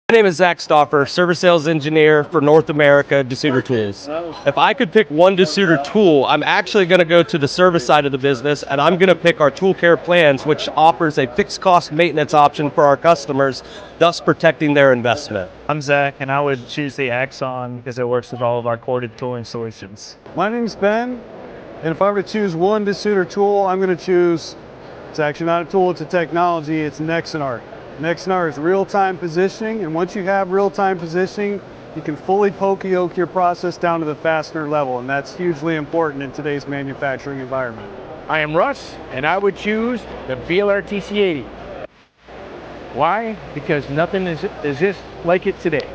My name is Zach Stoffer, service sales engineer for North America Desoutter Tools. If I could pick one Desoutter tool, I'm actually going to go to the service side of the business, and I'm going to pick our Tool Care Plans, which offers a fixed cost maintenance option for our customers, thus protecting their investment. I'm Zach, and I would choose the Axon because it works with all of our corded tooling solutions. My name's Ben, and if I were to choose one Desoutter tool, I'm going to choose, it's actually not a tool, it's a technology, it's Nexanar. Nexanar is real-time positioning, and once you have real-time positioning, you can fully poke-yoke your process down to the fastener level, and that's hugely important in today's manufacturing environment. I am Russ, and I would choose the BLR TC80. Why? Because nothing exists like it today.